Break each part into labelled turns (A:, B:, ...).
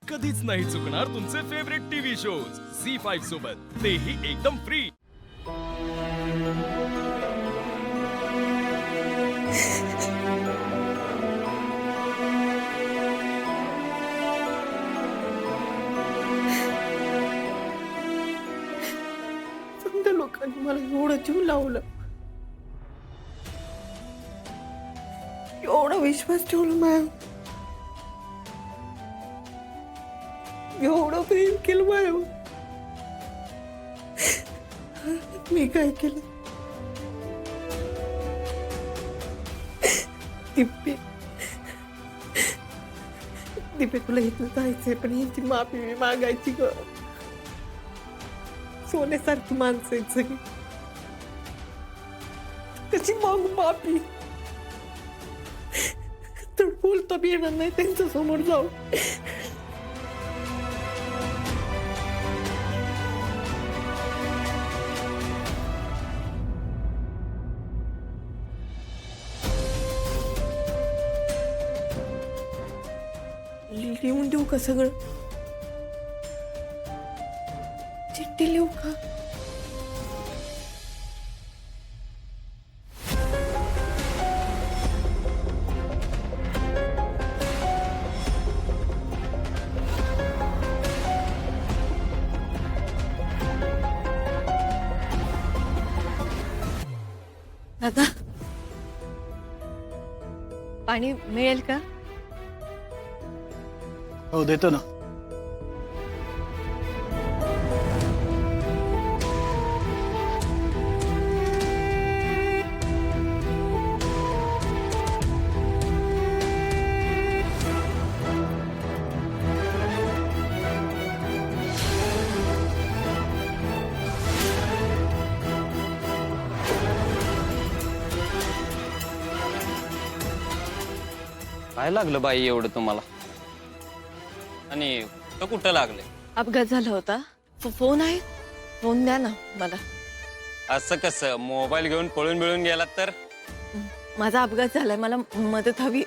A: कधीच नाही चुकणार तुमचे फेवरेट टीव्ही शोज झी5 सोबत, तेही एकदम फ्री।
B: समजा लोकांनी मला एवढं जीव लावलं, एवढा विश्वास ठेवला माझ्यावर, एवढं प्रेम केलं माझ्यावर, मी काय केलं? दिपे तुला इथं जायचंय, पण यांची माफी मागायची ग। सोन्यासारखी माणसं आहेत सगळी, त्याची मागू माफी तर बोलता बी येणार नाही त्यांच्या समोर जाऊ। लिहून देऊ का सगळं? चिठ्ठी लिहू का?
C: दादा, पाणी मिळेल का?
D: हो देतो ना।
E: काय लागलं बाई एवढं तुम्हाला? आणि तो कुठं लागले?
C: अपघात झाला होता। फोन आहे, फोन द्या ना मला।
E: असं कसं? मोबाईल घेऊन पळून बिळून गेलात तर?
C: माझा अपघात झालाय, मला मदत हवी।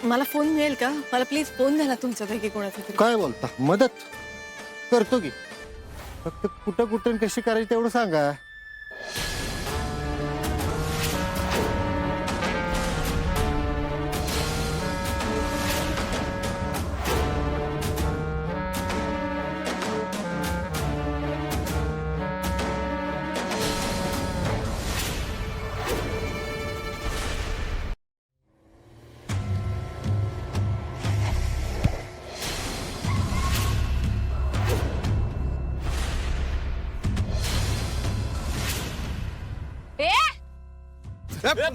C: मला फोन मिळेल का? मला प्लीज फोन द्या ना तुमच्यापैकी कोणाचा तरी।
D: काय बोलता? मदत करतो की, फक्त कुठं कुठं कशी करायची तेवढं सांगा।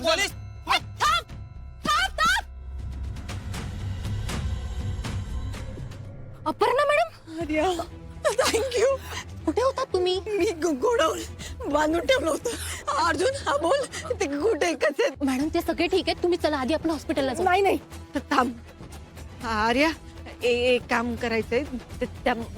E: Police!
C: Aparna madam,
B: Arya thank you.
C: कुठे होता तुम्ही?
B: मी गोडाऊन बांधून ठेवलं होतं। अर्जुन हा बोल, ते कुठे कसे?
F: मॅडम ते सगळे ठीक आहेत, तुम्ही चला आधी आपण हॉस्पिटलला जाऊ।
B: नाही नाही थांब आर्या, एक काम करायचंय।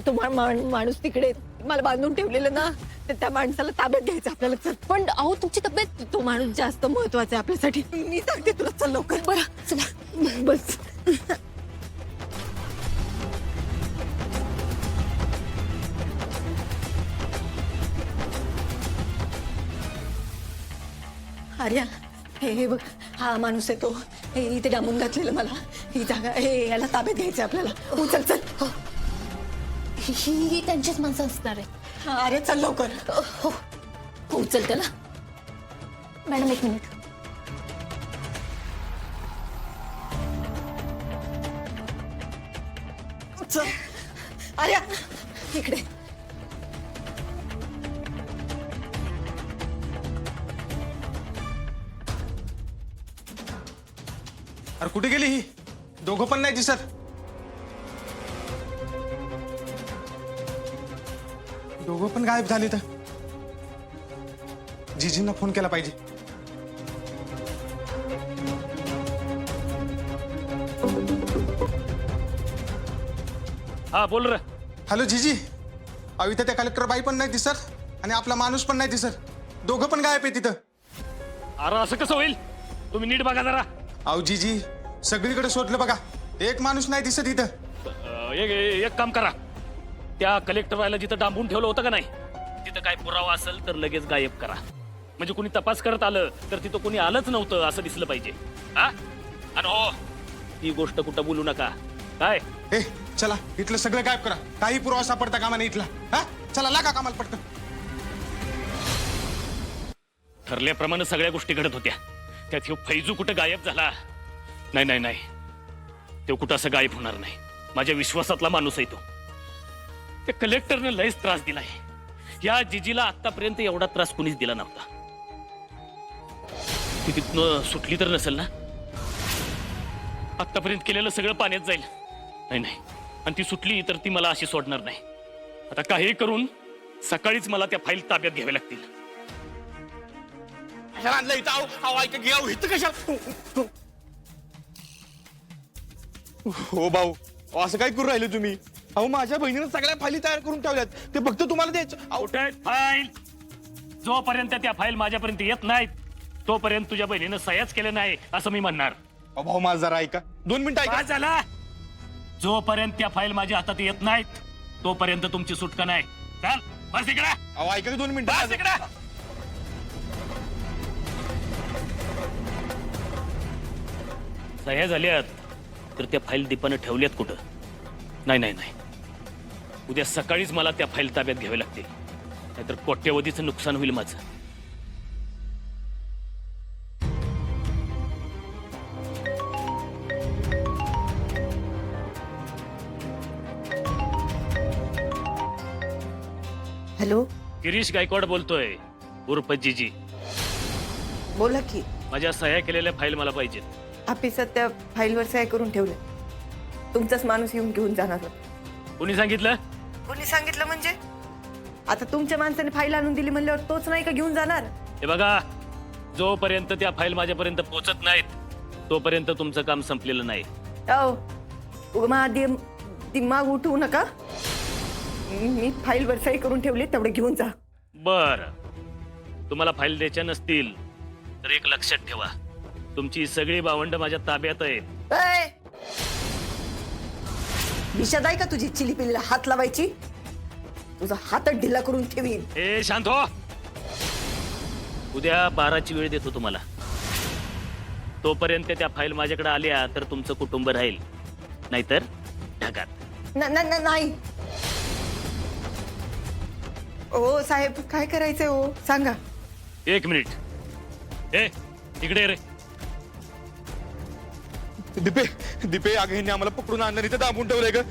B: तो माणूस तिकडे मला बांधून ठेवलेलं ना, त्या माणसाला ताब्यात घ्यायचं आपल्याला। चल
F: पण अहो तुमची तब्येत।
B: तो माणूस जास्त महत्वाचा आहे आपल्यासाठी। मी सांगते तुला, चल लवकर।
F: बरं चला
B: बस आर्या, हे बघ, हा माणूस आहे तो। हे इथे डांबून घातलेलं मला, ही जागा, हे याला ताब्यात घ्यायचं आपल्याला। चल चल।
F: ही त्यांचीच माणसं असणार आहे।
B: अरे चल लवकर।
F: हो हो चल त्याला। मॅडम एक मिनिट।
B: चल आर्या, इकडे।
G: अरे कुठे गेली ही? दोघं पण नाही दिसत। दोघं पण गायब झाली तर जीजींना फोन केला पाहिजे।
H: हा बोल रे।
G: हॅलो जीजी, अहो इथं त्या कलेक्टर बाई पण नाही दिसत आणि आपला माणूस पण नाही दिसत, दोघं पण गायब आहे तिथं।
H: अरे असं कसं होईल? तुम्ही नीट बघा जरा।
G: अहो जीजी, सगळीकडे शोधलं बघा, एक माणूस नाही दिसत इथं।
H: एक काम करा, त्या कलेक्टरला जिथं डांबून ठेवलं होतं का नाही तिथं काय पुरावा असेल तर लगेच गायब करा. म्हणजे कोणी तपास करत आलं तर तिथं कोणी आलंच नव्हतं असं दिसलं पाहिजे. हा आणि हो, ही गोष्ट कुठं बोलू नका. काय
G: ए चला इथलं सगळं गायब करा. काही पुरावा सापडता कामा नाही इथला. हा चला लागा कामाला पटकन.
H: ठरल्याप्रमाणे सगळ्या गोष्टी घडत होत्या. त्यात ह्यो फैजू कुठं गायब झाला? नाही नाही नाही, तो कुठं असं गायब होणार नाही. माझ्या विश्वासातला माणूस आहे तो. त्या कलेक्टरने लयच त्रास दिलाय. या जिजीला आतापर्यंत एवढा त्रास कुणीच दिला नव्हता. ती तिथनं सुटली तर नसेल ना? आतापर्यंत केलेलं सगळं पाण्यात जाईल. नाही नाही, आणि ती सुटली तर ती मला अशी सोडणार नाही. आता काही करून सकाळीच मला त्या फाईल ताब्यात घ्याव्या लागतील.
G: आणलं इथं ऐका घ्या इथं कशा. हो भाऊ, असं काय करू राहिले तुम्ही? अहो माझ्या बहिणीनं सगळ्या फायली तयार करून ठेवल्यात. ते फक्त तुम्हाला द्यायचं.
H: कुठे आहेत फाईल? जोपर्यंत त्या फाईल माझ्यापर्यंत येत नाहीत तोपर्यंत तुझ्या बहिणीनं सह्याच केलं नाही असं मी म्हणणार.
G: भाऊ माझं जरा ऐका, 2 मिनिटं ऐका.
H: काय झाला? जोपर्यंत त्या फाईल माझ्या हातात येत नाहीत तोपर्यंत तुमची सुटका नाही. चल बस इकडे.
G: अहो ऐका 2
H: बस
G: मिनिटं.
H: इकडे. सह्या झाल्यात तर त्या फाईल दीपानं ठेवल्यात कुठं? नाही नाही नाही, उद्या सकाळीच मला त्या फाईल ताब्यात घ्याव्या लागतील, नाहीतर कोट्यवधीचं नुकसान होईल माझं.
C: हॅलो,
H: गिरीश गायकवाड बोलतोय, उर्फ जीजी.
C: बोला की.
H: माझ्या सह्या केलेल्या फाईल मला पाहिजेत.
C: ऑफिसात त्या फाईलवर सह्या करून ठेवले. तुमचाच माणूस येऊन घेऊन जाणार.
H: कोणी सांगितलं?
C: कोणी सांगितलं म्हणजे? आता तुमच्या माणसाने फाईल आणून दिली म्हणल्यावर तोच नाही का घेऊन जाणार?
H: हे बघा, जोपर्यंत त्या फाईल माझ्यापर्यंत पोहोचत नाहीत तोपर्यंत तुमचं काम संपलेलं नाही.
C: दिमाग उठवू नका. मी फाईलवर सही करून ठेवली, तेवढे घेऊन जा.
H: बर, तुम्हाला फाईल द्यायच्या नसतील तर एक लक्षात ठेवा, तुमची सगळी भावंड माझ्या ताब्यात आहेत.
C: विषाद आहे का तुझी चिलीपिलीला हात लावायची? तुझा हातच ढिला करून ठेवीन.
H: ए शांत हो. उद्या 12ची वेळ देतो तुम्हाला. तोपर्यंत त्या फाईल माझ्याकडे आल्या तर तुमचं कुटुंब राहील, नाहीतर ढगात.
C: नाही. ओ साहेब, काय करायचंय हो सांगा.
H: 1 मिनिट. ए इकडे ये रे.
G: दीपे अगं ह्यांनी आम्हाला पकडून आणलं, इथं दाबून ठेवलंय ग.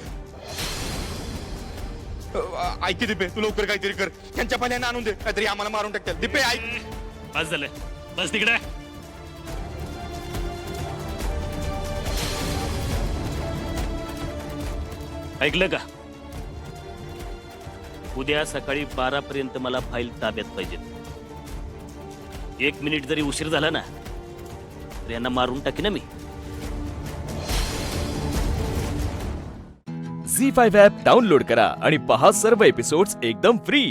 G: ऐक दीपे, तू लवकर काहीतरी कर. त्यांच्या पाण्याने आणून दे, काहीतरी आम्हाला मारून टाकतात. दीपे ऐक.
H: बस झालं, बस तिकडे. ऐकलं का? उद्या सकाळी 12 पर्यंत मला फाईल ताब्यात पाहिजे. 1 मिनिट जरी उशीर झाला ना तर यांना मारून टाकी ना मी.
A: झी 5 ॲप डाउनलोड करा आणि पहा सर्व एपिसोड्स एकदम फ्री.